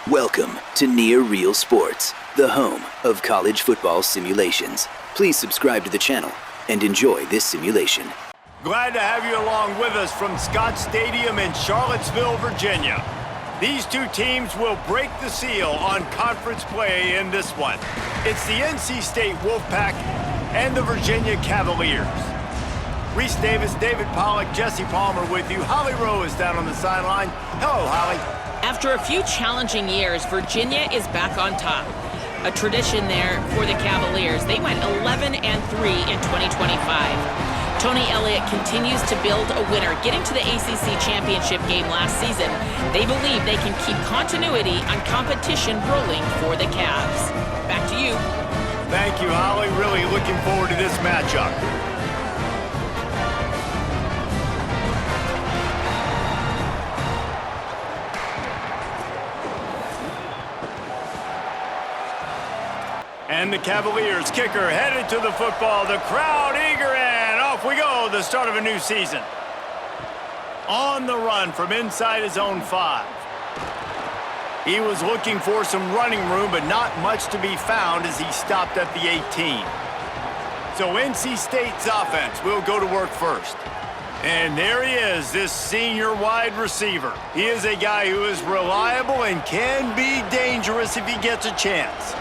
Welcome to Near Real Sports, the home of college football simulations. Please subscribe to the channel and enjoy this simulation. Glad to have you along with us from Scott Stadium in Charlottesville, Virginia. These two teams will break the seal on conference play in this one. It's the NC State Wolfpack and the Virginia Cavaliers. Reese Davis, David Pollack, Jesse Palmer with you. Holly Rowe is down on the sideline. Hello, Holly. After a few challenging years, Virginia is back on top. A tradition there for the Cavaliers. They went 11-3 in 2025. Tony Elliott continues to build a winner. Getting to the ACC championship game last season, they believe they can keep continuity on competition rolling for the Cavs. Back to you. Thank you, Holly. Really looking forward to this matchup. And the Cavaliers kicker headed to the football. The crowd eager, and off we go. The start of a new season. On the run from inside his own 5. He was looking for some running room, but not much to be found as he stopped at the 18. So NC State's offense will go to work first. And there he is, this senior wide receiver. He is a guy who is reliable and can be dangerous if he gets a chance.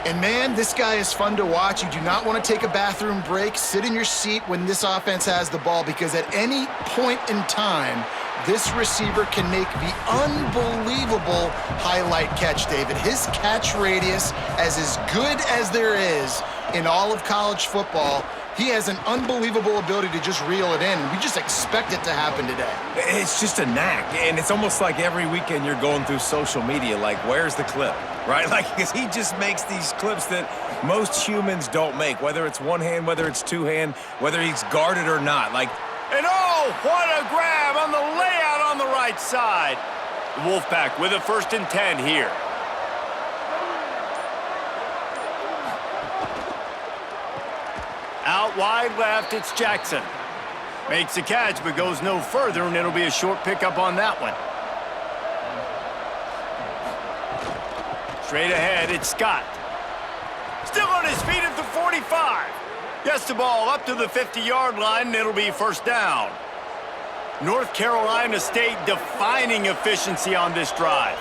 And man, this guy is fun to watch. You do not want to take a bathroom break. Sit in your seat when this offense has the ball, because at any point in time, this receiver can make the unbelievable highlight catch, David. His catch radius is as good as there is in all of college football. He has an unbelievable ability to just reel it in, and we just expect it to happen today. It's just a knack, and it's almost like every weekend you're going through social media, like, where's the clip, right? Like, because he just makes these clips that most humans don't make, whether it's one hand, whether it's two hand, whether he's guarded or not. Like, and oh, what a grab on the layout on the right side. The Wolfpack with a 1st and 10 here. Out wide left, it's Jackson. Makes the catch, but goes no further, and it'll be a short pickup on that one. Straight ahead, it's Scott. Still on his feet at the 45. Gets the ball up to the 50-yard line, and it'll be 1st down. North Carolina State defining efficiency on this drive.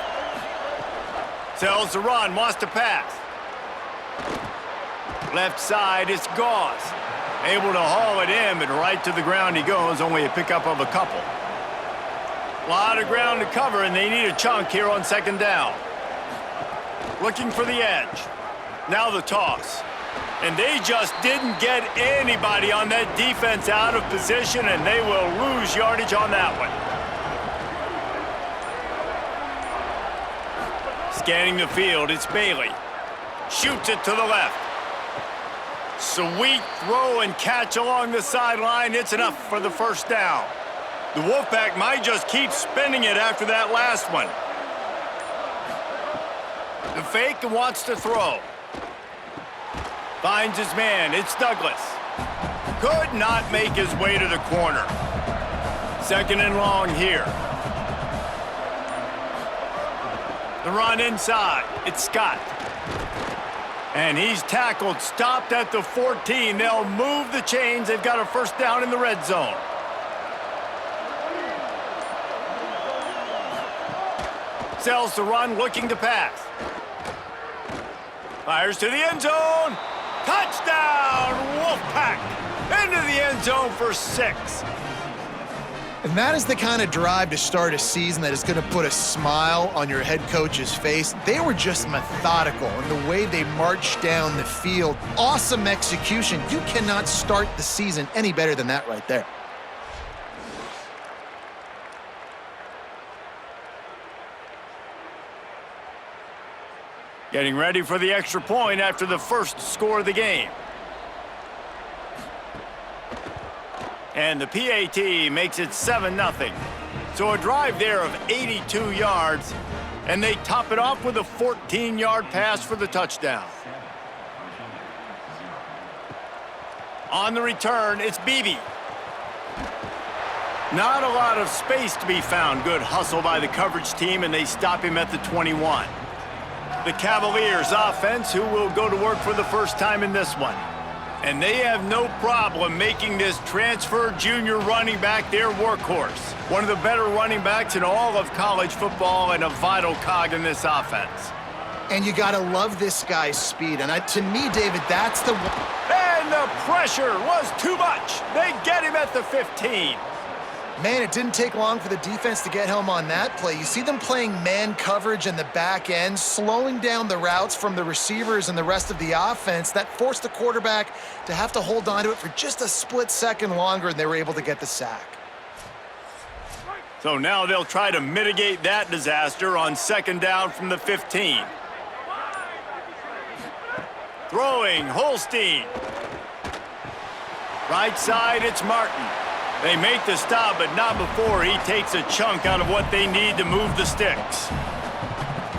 Sells the run, wants to pass. Left side, it's Gauze. Able to haul it in, but right to the ground he goes, only a pickup of a couple. A lot of ground to cover, and they need a chunk here on 2nd down. Looking for the edge. Now the toss. And they just didn't get anybody on that defense out of position, and they will lose yardage on that one. Scanning the field, it's Bailey. Shoots it to the left. Sweet throw and catch along the sideline. It's enough for the 1st down. The Wolfpack might just keep spinning it after that last one. The fake and wants to throw. Finds his man. It's Douglas. Could not make his way to the corner. 2nd and long here. The run inside. It's Scott. And he's tackled, stopped at the 14. They'll move the chains. They've got a 1st down in the red zone. Sells the run, looking to pass. Fires to the end zone. Touchdown, Wolfpack. Into the end zone for 6. And that is the kind of drive to start a season that is going to put a smile on your head coach's face. They were just methodical in the way they marched down the field. Awesome execution. You cannot start the season any better than that right there. Getting ready for the extra point after the 1st score of the game. And the PAT makes it 7-0. So a drive there of 82 yards, and they top it off with a 14-yard pass for the touchdown. On the return, it's Beebe. Not a lot of space to be found. Good hustle by the coverage team, and they stop him at the 21. The Cavaliers offense, who will go to work for the first time in this one. And they have no problem making this transfer junior running back their workhorse. One of the better running backs in all of college football and a vital cog in this offense. And you got to love this guy's speed. And to me, David, that's the one. And the pressure was too much. They get him at the 15. Man, it didn't take long for the defense to get home on that play. You see them playing man coverage in the back end, slowing down the routes from the receivers and the rest of the offense. That forced the quarterback to have to hold on to it for just a split second longer, and they were able to get the sack. So now they'll try to mitigate that disaster on second down from the 15. Throwing, Holstein. Right side, it's Martin. They make the stop, but not before he takes a chunk out of what they need to move the sticks.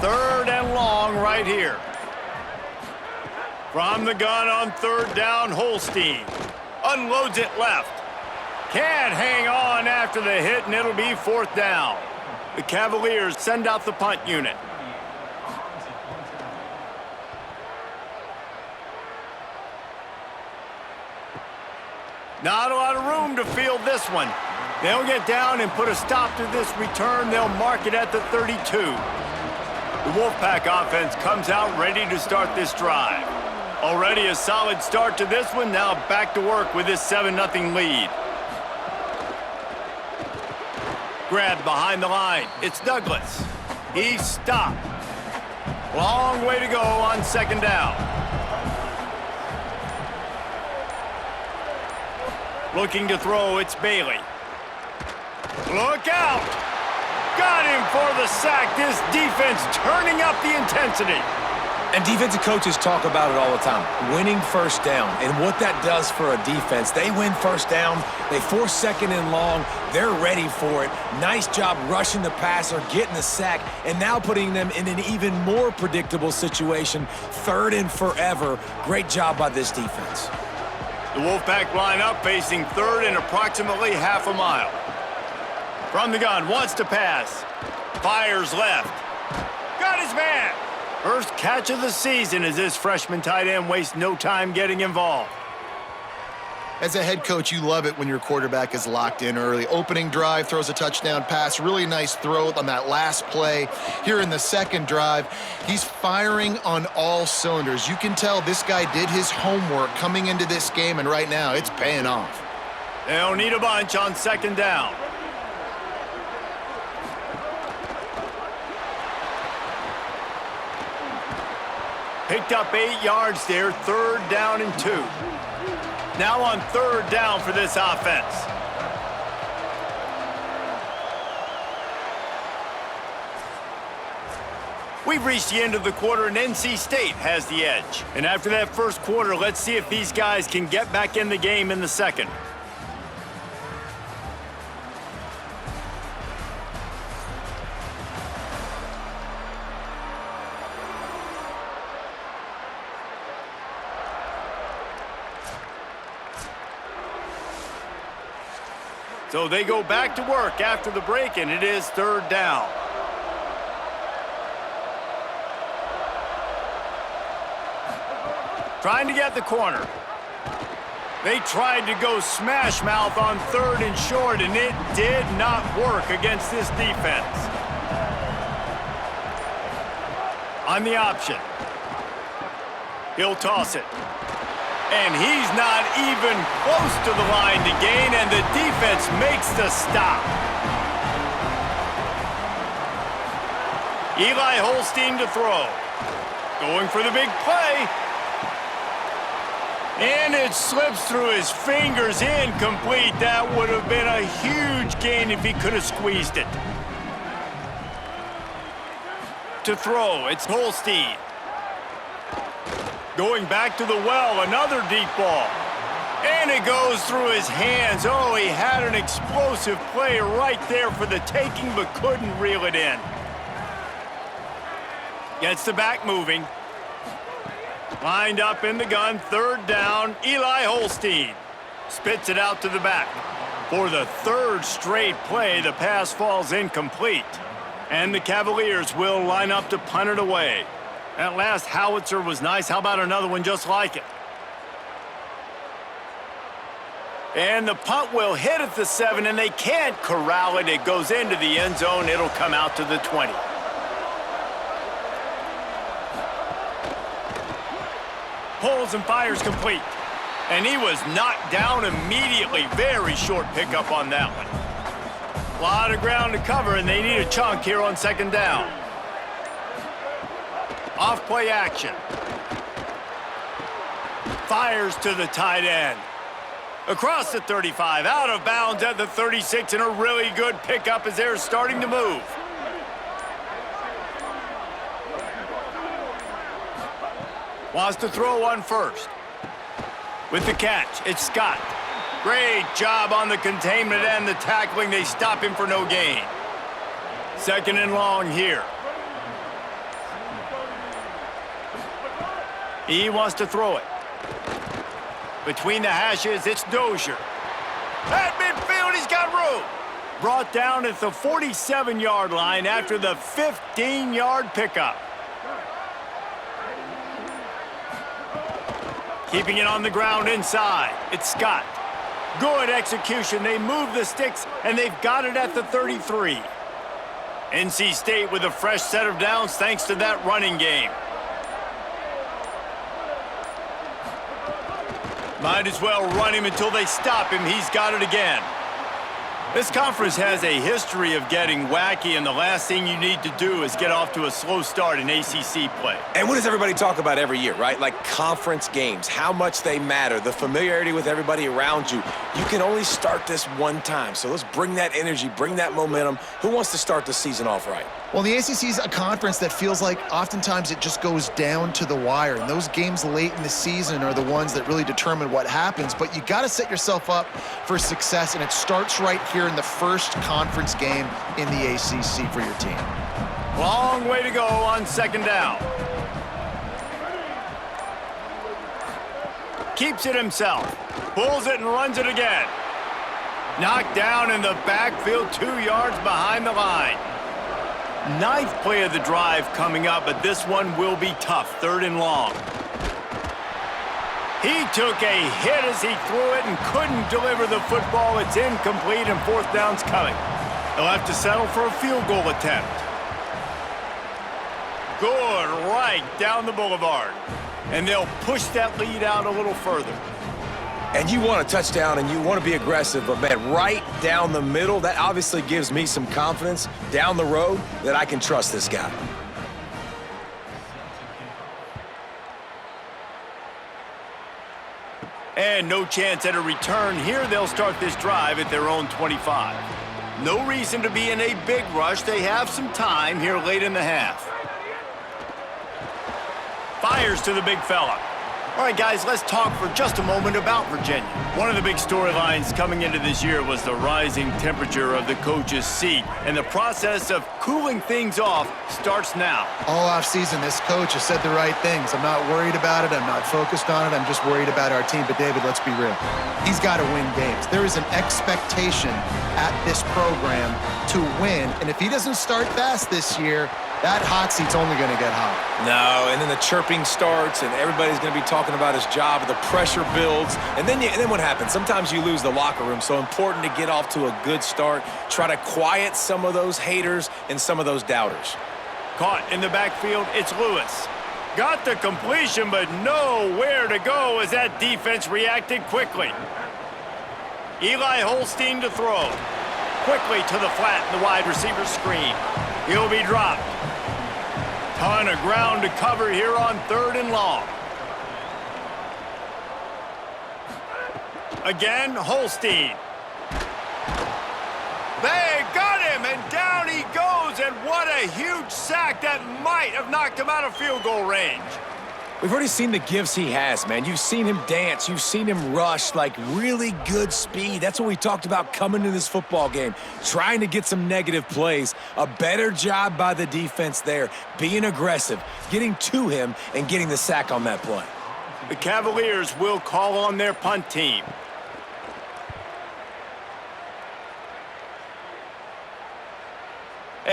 Third and long right here. From the gun on third down, Holstein. Unloads it left. Can't hang on after the hit, and it'll be fourth down. The Cavaliers send out the punt unit. Not a lot of room to field this one. They'll get down and put a stop to this return. They'll mark it at the 32. The Wolfpack offense comes out ready to start this drive. Already a solid start to this one. Now back to work with this 7-0 lead. Grabbed behind the line. It's Douglas. He's stopped. Long way to go on second down. Looking to throw, it's Bailey. Look out! Got him for the sack. This defense turning up the intensity. And defensive coaches talk about it all the time, winning first down. And what that does for a defense, they win first down, they force second and long, they're ready for it. Nice job rushing the passer, getting the sack, and now putting them in an even more predictable situation, third and forever. Great job by this defense. The Wolfpack line up facing third and approximately half a mile. From the gun, wants to pass. Fires left. Got his man. First catch of the season as this freshman tight end wastes no time getting involved. As a head coach, you love it when your quarterback is locked in early. Opening drive, throws a touchdown pass. Really nice throw on that last play. Here in the second drive, he's firing on all cylinders. You can tell this guy did his homework coming into this game, and right now it's paying off. They'll need a bunch on second down. Picked up 8 yards there, third down and 2. Now on third down for this offense. We've reached the end of the quarter, and NC State has the edge. And after that first quarter, let's see if these guys can get back in the game in the second. So they go back to work after the break, and it is third down. Trying to get the corner. They tried to go smash mouth on third and short, and it did not work against this defense. On the option. He'll toss it. And he's not even close to the line to gain, and the defense makes the stop. Eli Holstein to throw. Going for the big play. And it slips through his fingers, incomplete. That would have been a huge gain if he could have squeezed it. To throw, it's Holstein. Going back to the well, another deep ball. And it goes through his hands. Oh, he had an explosive play right there for the taking, but couldn't reel it in. Gets the back moving. Lined up in the gun, third down, Eli Holstein. Spits it out to the back. For the third straight play, the pass falls incomplete. And the Cavaliers will line up to punt it away. That last howitzer was nice. How about another one just like it? And the punt will hit at the 7, and they can't corral it. It goes into the end zone. It'll come out to the 20. Pulls and fires complete. And he was knocked down immediately. Very short pickup on that one. A lot of ground to cover, and they need a chunk here on 2nd down. Off play action. Fires to the tight end. Across the 35, out of bounds at the 36, and a really good pickup as they're starting to move. Wants to throw one first. With the catch, it's Scott. Great job on the containment and the tackling. They stop him for no gain. 2nd and long here. He wants to throw it. Between the hashes, it's Dozier. At midfield, he's got room. Brought down at the 47-yard line after the 15-yard pickup. Keeping it on the ground inside. It's Scott. Good execution. They move the sticks, and they've got it at the 33. NC State with a fresh set of downs thanks to that running game. Might as well run him until they stop him. He's got it again. This conference has a history of getting wacky, and the last thing you need to do is get off to a slow start in ACC play. And what does everybody talk about every year, right? Like conference games, how much they matter, the familiarity with everybody around you. You can only start this one time, so let's bring that energy, bring that momentum. Who wants to start the season off right? Well, the ACC is a conference that feels like oftentimes it just goes down to the wire. And those games late in the season are the ones that really determine what happens. But you got to set yourself up for success, and it starts right here in the first conference game in the ACC for your team. Long way to go on 2nd down. Keeps it himself. Pulls it and runs it again. Knocked down in the backfield, 2 yards behind the line. 9th play of the drive coming up, but this one will be tough. 3rd and long. He took a hit as he threw it and couldn't deliver the football. It's incomplete, and 4th down's coming. They'll have to settle for a field goal attempt. Good right down the boulevard. And they'll push that lead out a little further. And you want a touchdown and you want to be aggressive, but man, right down the middle, that obviously gives me some confidence down the road that I can trust this guy. And no chance at a return here. They'll start this drive at their own 25. No reason to be in a big rush. They have some time here late in the half. Fires to the big fella. All right, guys, let's talk for just a moment about Virginia. One of the big storylines coming into this year was the rising temperature of the coach's seat, and the process of cooling things off starts now. All offseason, this coach has said the right things. I'm not worried about it. I'm not focused on it. I'm just worried about our team. But, David, let's be real. He's got to win games. There is an expectation at this program to win, and if he doesn't start fast this year, that hot seat's only going to get hot. No, and then the chirping starts, and everybody's going to be talking about his job. The pressure builds, and then what happens? Sometimes you lose the locker room, so important to get off to a good start. Try to quiet some of those haters and some of those doubters. Caught in the backfield, it's Lewis. Got the completion, but nowhere to go as that defense reacted quickly. Eli Holstein to throw. Quickly to the flat in the wide receiver screen. He'll be dropped. Ton of ground to cover here on 3rd and long. Again, Holstein. They got him, and down he goes, and what a huge sack that might have knocked him out of field goal range. We've already seen the gifts he has, man. You've seen him dance. You've seen him rush, like really good speed. That's what we talked about coming to this football game, trying to get some negative plays. A better job by the defense there, being aggressive, getting to him, and getting the sack on that play. The Cavaliers will call on their punt team.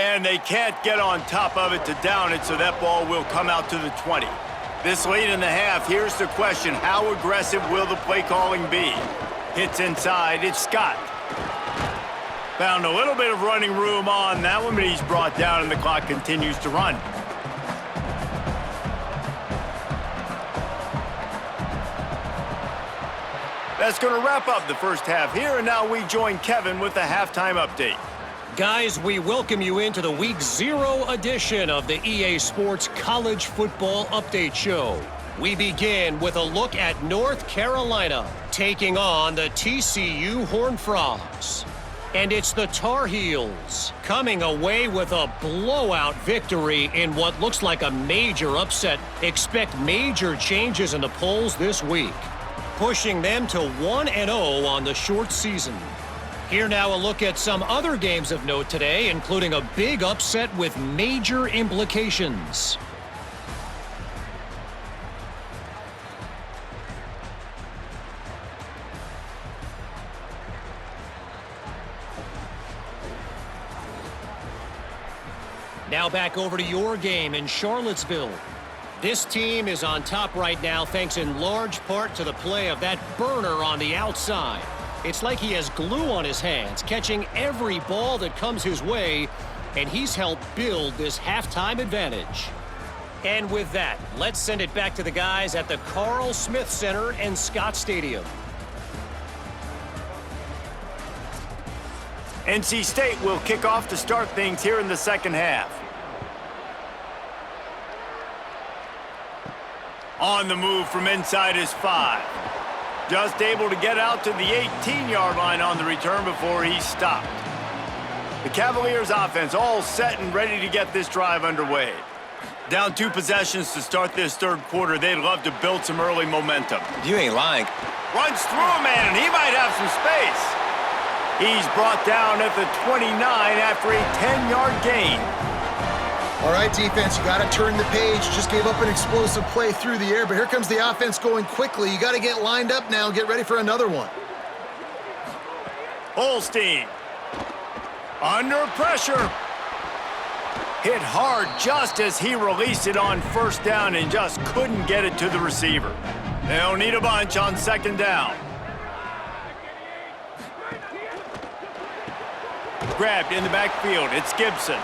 And they can't get on top of it to down it, so that ball will come out to the 20. This late in the half, here's the question. How aggressive will the play calling be? Hits inside, it's Scott. Found a little bit of running room on that one, but he's brought down and the clock continues to run. That's going to wrap up the first half here, and now we join Kevin with the halftime update. Guys, we welcome you into the Week 0 edition of the EA Sports College Football Update Show. We begin with a look at North Carolina taking on the TCU Horned Frogs. And it's the Tar Heels coming away with a blowout victory in what looks like a major upset. Expect major changes in the polls this week, pushing them to 1-0 on the short season. Here now a look at some other games of note today, including a big upset with major implications. Now back over to your game in Charlottesville. This team is on top right now thanks in large part to the play of that burner on the outside. It's like he has glue on his hands, catching every ball that comes his way, and he's helped build this halftime advantage. And with that, let's send it back to the guys at the Carl Smith Center and Scott Stadium. NC State will kick off to start things here in the second half. On the move from inside his 5. Just able to get out to the 18-yard line on the return before he's stopped. The Cavaliers offense all set and ready to get this drive underway. Down 2 possessions to start this third quarter. They'd love to build some early momentum. You ain't lying. Runs through a man, and he might have some space. He's brought down at the 29 after a 10-yard gain. All right, defense, you got to turn the page. Just gave up an explosive play through the air, but here comes the offense going quickly. You got to get lined up now and get ready for another one. Holstein. Under pressure. Hit hard just as he released it on first down and just couldn't get it to the receiver. They'll need a bunch on second down. Grabbed in the backfield. It's Gibson.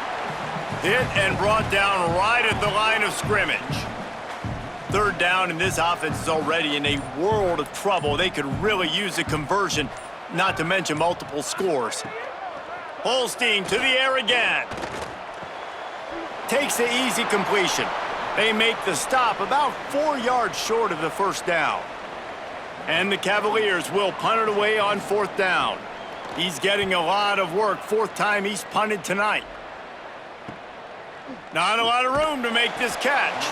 Hit and brought down right at the line of scrimmage. Third down, and this offense is already in a world of trouble. They could really use a conversion, not to mention multiple scores. Holstein to the air again. Takes the easy completion. They make the stop about 4 yards short of the first down. And the Cavaliers will punt it away on fourth down. He's getting a lot of work. 4th time he's punted tonight. Not a lot of room to make this catch.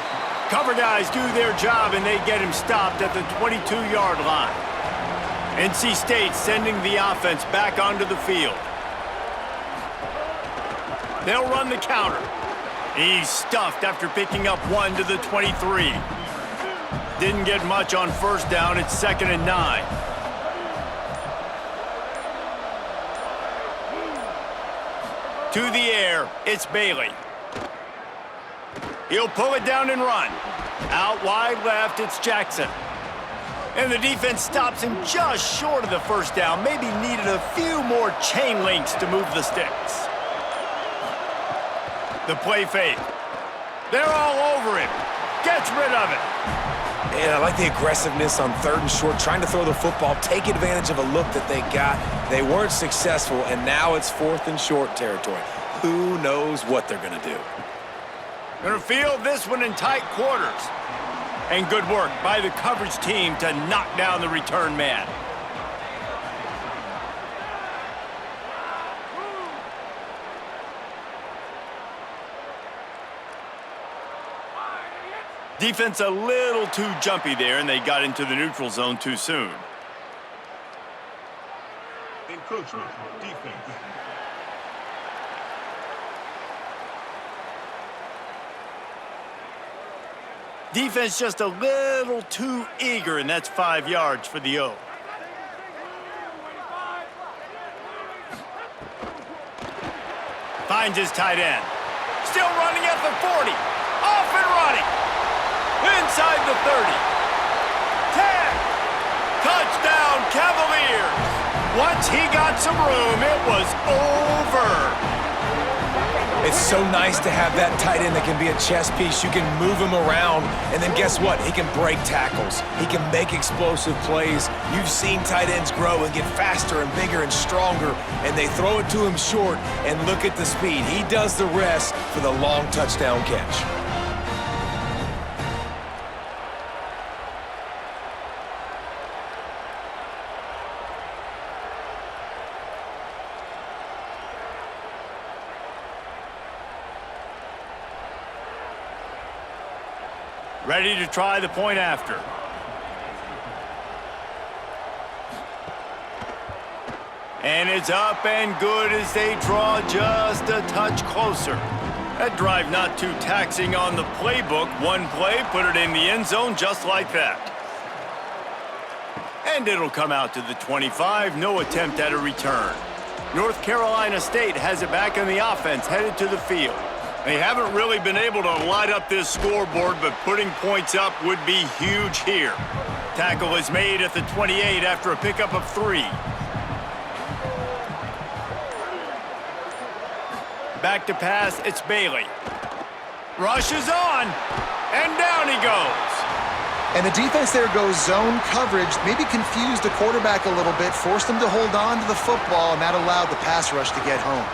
Cover guys do their job, and they get him stopped at the 22-yard line. NC State sending the offense back onto the field. They'll run the counter. He's stuffed after picking up 1 to the 23. Didn't get much on first down. It's 2nd and 9. To the air, it's Bailey. He'll pull it down and run. Out wide left, it's Jackson. And the defense stops him just short of the first down. Maybe needed a few more chain links to move the sticks. The play fake. They're all over him. Gets rid of it. Man, I like the aggressiveness on 3rd and short, trying to throw the football, take advantage of a look that they got. They weren't successful, and now it's 4th and short territory. Who knows what they're going to do? Gonna field this one in tight quarters. And good work by the coverage team to knock down the return man. Defense a little too jumpy there, and they got into the neutral zone too soon. Encroachment, defense. Defense just a little too eager, and that's 5 yards for the O. finds his tight end. Still running at the 40. Off and running. Inside the 30. 10. Touchdown, Cavaliers. Once he got some room, it was over. It's so nice to have that tight end that can be a chess piece. You can move him around, and then guess what? He can break tackles. He can make explosive plays. You've seen tight ends grow and get faster and bigger and stronger, and they throw it to him short, and look at the speed. He does the rest for the long touchdown catch. Ready to try the point after. And it's up and good as they draw just a touch closer. That drive not too taxing on the playbook. One play, put it in the end zone just like that. And it'll come out to the 25. No attempt at a return. North Carolina State has it back on the offense, headed to the field. They haven't really been able to light up this scoreboard, but putting points up would be huge here. Tackle is made at the 28 after a pickup of 3. Back to pass, it's Bailey. Rushes on, and down he goes. And the defense there goes zone coverage, maybe confused the quarterback a little bit, forced him to hold on to the football, and that allowed the pass rush to get home.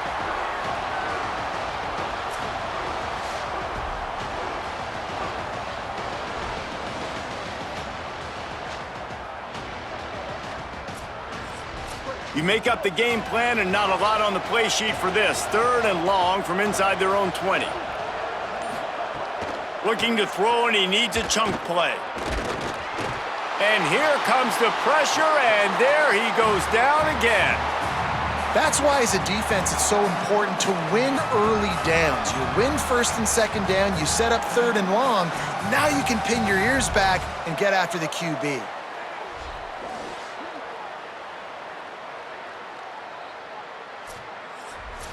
You make up the game plan and not a lot on the play sheet for this. 3rd and long from inside their own 20. Looking to throw, and he needs a chunk play. And here comes the pressure, and there he goes down again. That's why as a defense it's so important to win early downs. You win 1st and 2nd down, you set up 3rd and long. Now you can pin your ears back and get after the QB.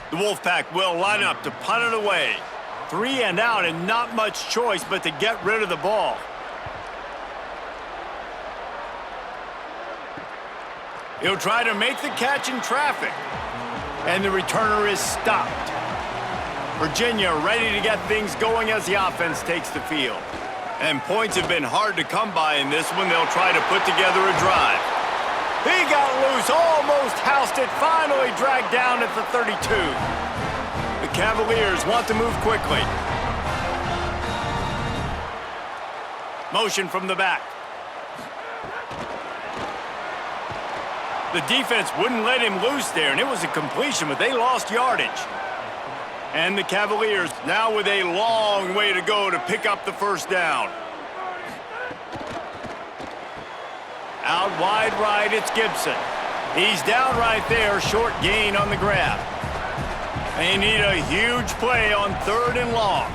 The Wolfpack will line up to punt it away. 3 and out, and not much choice but to get rid of the ball. He'll try to make the catch in traffic. And the returner is stopped. Virginia ready to get things going as the offense takes the field. And points have been hard to come by in this one. They'll try to put together a drive. He got loose, almost housed it, finally dragged down at the 32. The Cavaliers want to move quickly. Motion from the back. The defense wouldn't let him loose there, and it was a completion, but they lost yardage. And the Cavaliers now with a long way to go to pick up the 1st down. Out wide right, it's Gibson. He's down right there, short gain on the grab. They need a huge play on 3rd and long.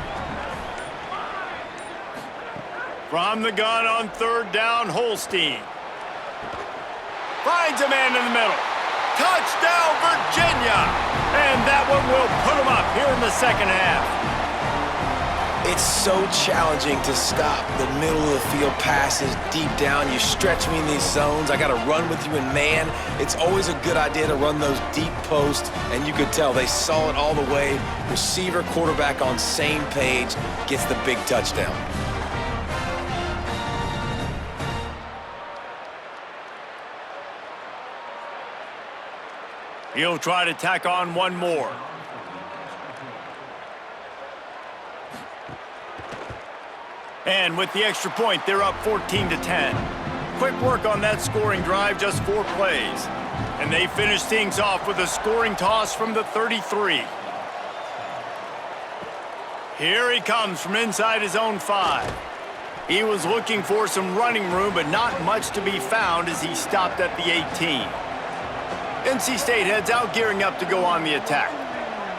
From the gun on 3rd down, Holstein. Finds a man in the middle. Touchdown, Virginia! And that one will put them up here in the 2nd half. It's so challenging to stop the middle of the field passes deep down. You stretch me in these zones. I got to run with you in man. It's always a good idea to run those deep posts, and you could tell they saw it all the way. Receiver, quarterback on same page, gets the big touchdown. He'll try to tack on one more. And with the extra point, they're up 14-10. Quick work on that scoring drive, just 4 plays. And they finish things off with a scoring toss from the 33. Here he comes from inside his own 5. He was looking for some running room, but not much to be found as he stopped at the 18. NC State heads out, gearing up to go on the attack.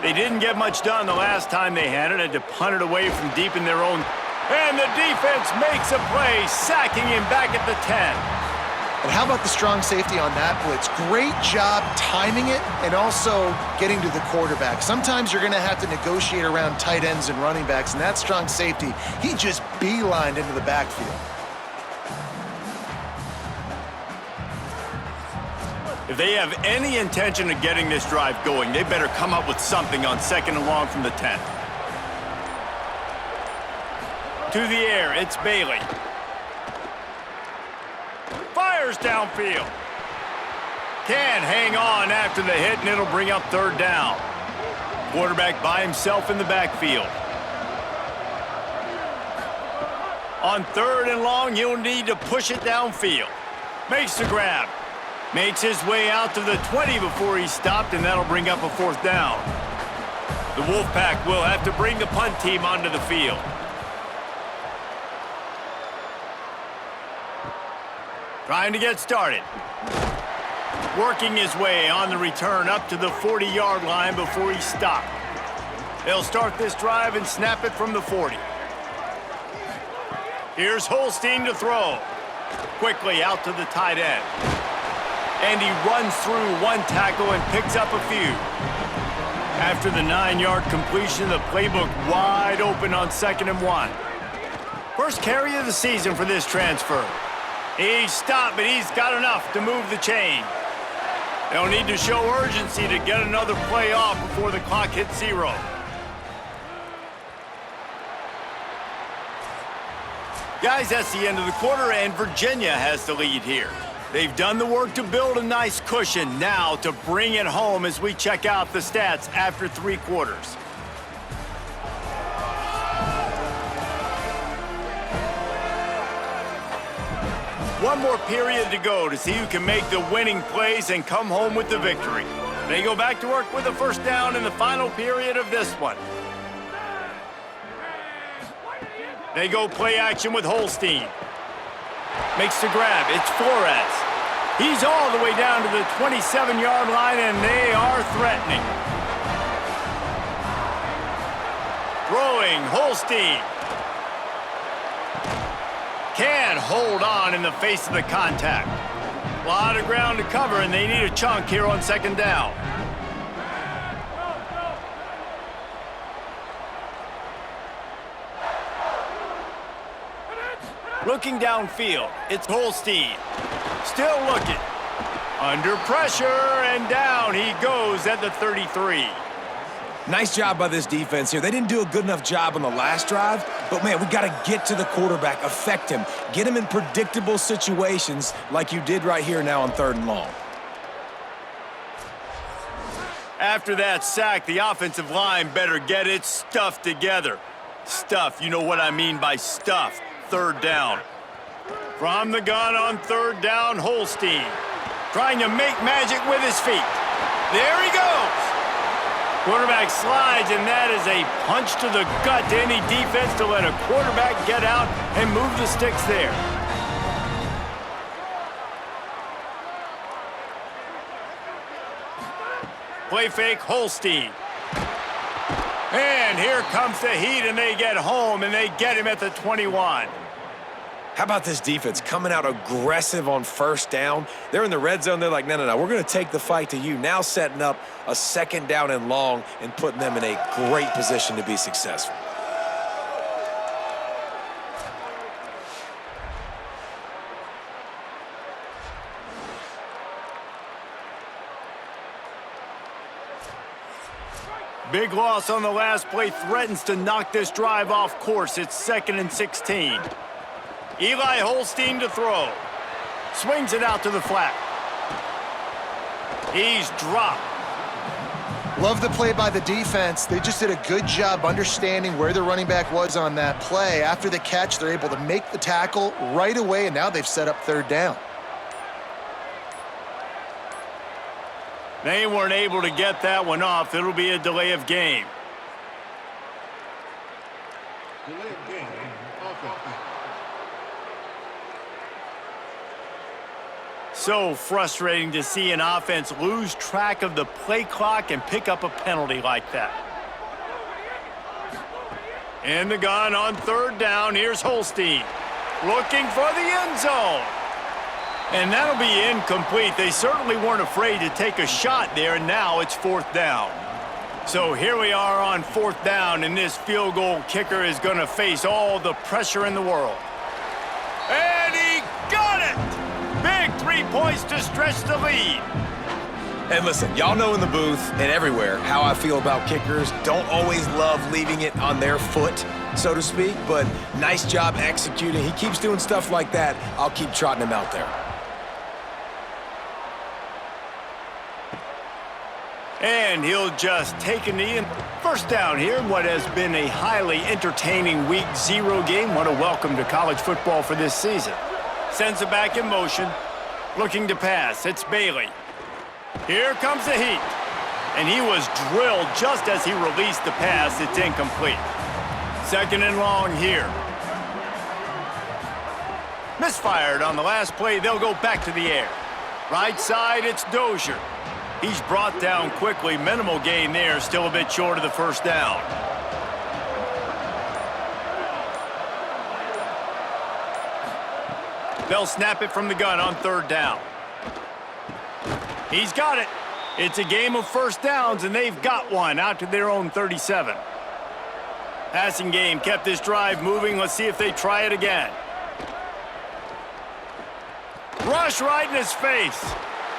They didn't get much done the last time they had it, had to punt it away from deep in their own. And the defense makes a play, sacking him back at the 10. And how about the strong safety on that blitz? Great job timing it and also getting to the quarterback. Sometimes you're going to have to negotiate around tight ends and running backs, and that strong safety, he just beelined into the backfield. If they have any intention of getting this drive going, they better come up with something on 2nd and long from the 10. To the air, it's Bailey. Fires downfield. Can hang on after the hit, and it'll bring up 3rd down. Quarterback by himself in the backfield. On 3rd and long, he'll need to push it downfield. Makes the grab. Makes his way out to the 20 before he's stopped, and that'll bring up a 4th down. The Wolfpack will have to bring the punt team onto the field. Trying to get started. Working his way on the return up to the 40-yard line before he's stopped. They'll start this drive and snap it from the 40. Here's Holstein to throw. Quickly out to the tight end. And he runs through 1 tackle and picks up a few. After the 9-yard completion, the playbook wide open on 2nd and 1. First carry of the season for this transfer. He's stopped, but he's got enough to move the chain. They'll need to show urgency to get another play off before the clock hits 0. Guys, that's the end of the quarter, and Virginia has the lead here. They've done the work to build a nice cushion. Now to bring it home as we check out the stats after 3 quarters. One more period to go to see who can make the winning plays and come home with the victory. They go back to work with a 1st down in the final period of this one. They go play action with Holstein. Makes the grab. It's Flores. He's all the way down to the 27-yard line, and they are threatening. Throwing, Holstein. Can hold on in the face of the contact. A lot of ground to cover, and they need a chunk here on 2nd down. Looking downfield, it's Holstein. Still looking. Under pressure, and down he goes at the 33. Nice job by this defense here. They didn't do a good enough job on the last drive, but, man, we got to get to the quarterback, affect him, get him in predictable situations like you did right here now on 3rd and long. After that sack, the offensive line better get its stuff together. Stuff, you know what I mean by stuff. 3rd down. From the gun on 3rd down, Holstein. Trying to make magic with his feet. There he goes. Quarterback slides, and that is a punch to the gut to any defense to let a quarterback get out and move the sticks there. Play fake, Holstein. And here comes the heat, and they get home, and they get him at the 21. How about this defense coming out aggressive on 1st down? They're in the red zone. They're like, no, we're going to take the fight to you. Now setting up a 2nd down and long and putting them in a great position to be successful. Big loss on the last play threatens to knock this drive off course. It's 2nd and 16. Eli Holstein to throw. Swings it out to the flat. He's dropped. Love the play by the defense. They just did a good job understanding where the running back was on that play. After the catch, they're able to make the tackle right away, and now they've set up 3rd down. They weren't able to get that one off. It'll be a delay of game. Delay of game. Offense. So frustrating to see an offense lose track of the play clock and pick up a penalty like that. In the gun on 3rd down, here's Holstein. Looking for the end zone. And that'll be incomplete. They certainly weren't afraid to take a shot there, and now it's 4th down. So here we are on 4th down, and this field goal kicker is going to face all the pressure in the world. And he got it! Big 3 points to stretch the lead. And listen, y'all know in the booth and everywhere how I feel about kickers. Don't always love leaving it on their foot, so to speak, but nice job executing. He keeps doing stuff like that. I'll keep trotting him out there. And he'll just take a knee. And 1st down here in what has been a highly entertaining Week 0 game. What a welcome to college football for this season. Sends it back in motion. Looking to pass. It's Bailey. Here comes the heat. And he was drilled just as he released the pass. It's incomplete. 2nd and long here. Misfired on the last play. They'll go back to the air. Right side, it's Dozier. He's brought down quickly. Minimal gain there. Still a bit short of the 1st down. They'll snap it from the gun on 3rd down. He's got it. It's a game of 1st downs, and they've got one out to their own 37. Passing game kept this drive moving. Let's see if they try it again. Rush right in his face.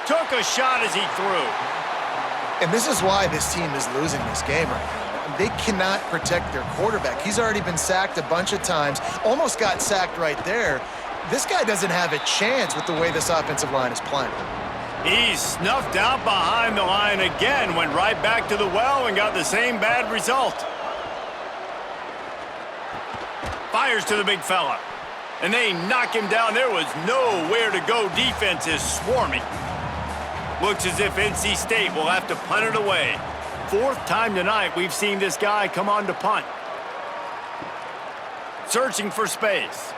Took a shot as he threw. And this is why this team is losing this game right now. They cannot protect their quarterback. He's already been sacked a bunch of times. Almost got sacked right there. This guy doesn't have a chance with the way this offensive line is playing. He's snuffed out behind the line again. Went right back to the well and got the same bad result. Fires to the big fella. And they knock him down. There was nowhere to go. Defense is swarming. Looks as if NC State will have to punt it away. 4th time tonight we've seen this guy come on to punt. Searching for space.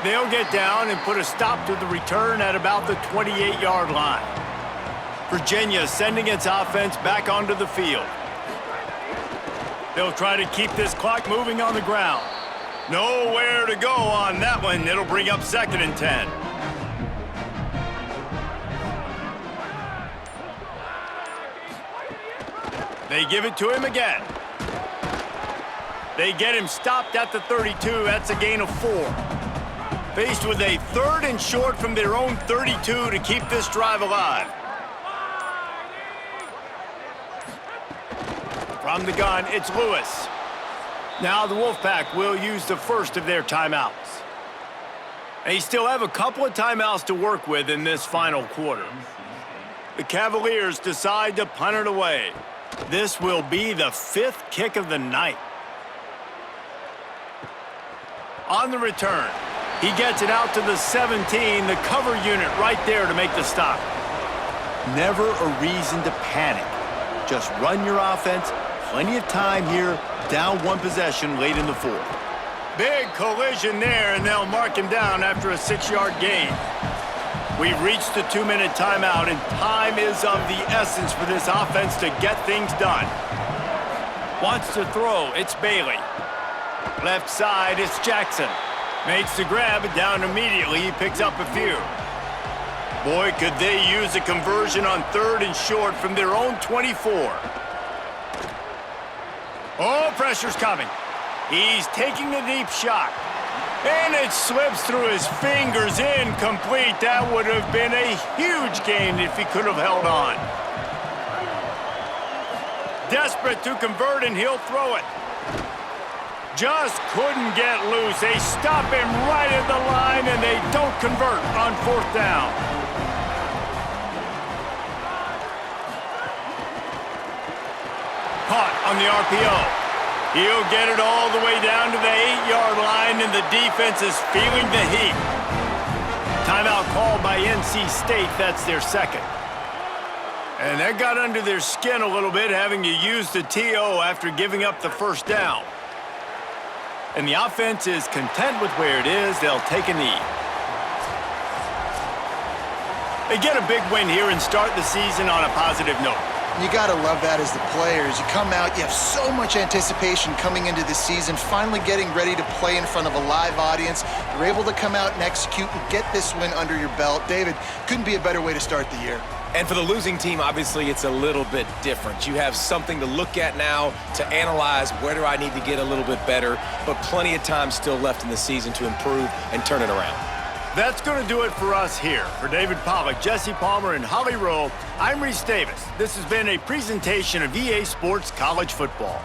They'll get down and put a stop to the return at about the 28-yard line. Virginia sending its offense back onto the field. They'll try to keep this clock moving on the ground. Nowhere to go on that one. It'll bring up 2nd and 10. They give it to him again. They get him stopped at the 32. That's a gain of 4. Faced with a 3rd and short from their own 32 to keep this drive alive. From the gun, it's Lewis. Now the Wolfpack will use the first of their timeouts. They still have a couple of timeouts to work with in this final quarter. The Cavaliers decide to punt it away. This will be the 5th kick of the night. On the return, he gets it out to the 17, the cover unit right there to make the stop. Never a reason to panic. Just run your offense. Plenty of time here, down 1 possession late in the 4th. Big collision there, and they'll mark him down after a 6-yard gain. We've reached the 2-minute timeout, and time is of the essence for this offense to get things done. Wants to throw, it's Bailey. Left side, it's Jackson. Makes the grab, and down immediately, he picks up a few. Boy, could they use a conversion on 3rd and short from their own 24. Oh, pressure's coming. He's taking a deep shot. And it slips through his fingers, incomplete. That would have been a huge gain if he could have held on. Desperate to convert, and he'll throw it. Just couldn't get loose. They stop him right at the line, and they don't convert on 4th down. Caught on the RPO. He'll get it all the way down to the 8-yard line, and the defense is feeling the heat. Timeout called by NC State. That's their 2nd. And that got under their skin a little bit, having to use the TO after giving up the 1st down. And the offense is content with where it is. They'll take a knee. They get a big win here and start the season on a positive note. You got to love that as the players. You come out, you have so much anticipation coming into the season, finally getting ready to play in front of a live audience. You're able to come out and execute and get this win under your belt. David, couldn't be a better way to start the year. And for the losing team, obviously, it's a little bit different. You have something to look at now to analyze where do I need to get a little bit better, but plenty of time still left in the season to improve and turn it around. That's going to do it for us here. For David Pollack, Jesse Palmer, and Holly Rowe, I'm Reese Davis. This has been a presentation of EA Sports College Football.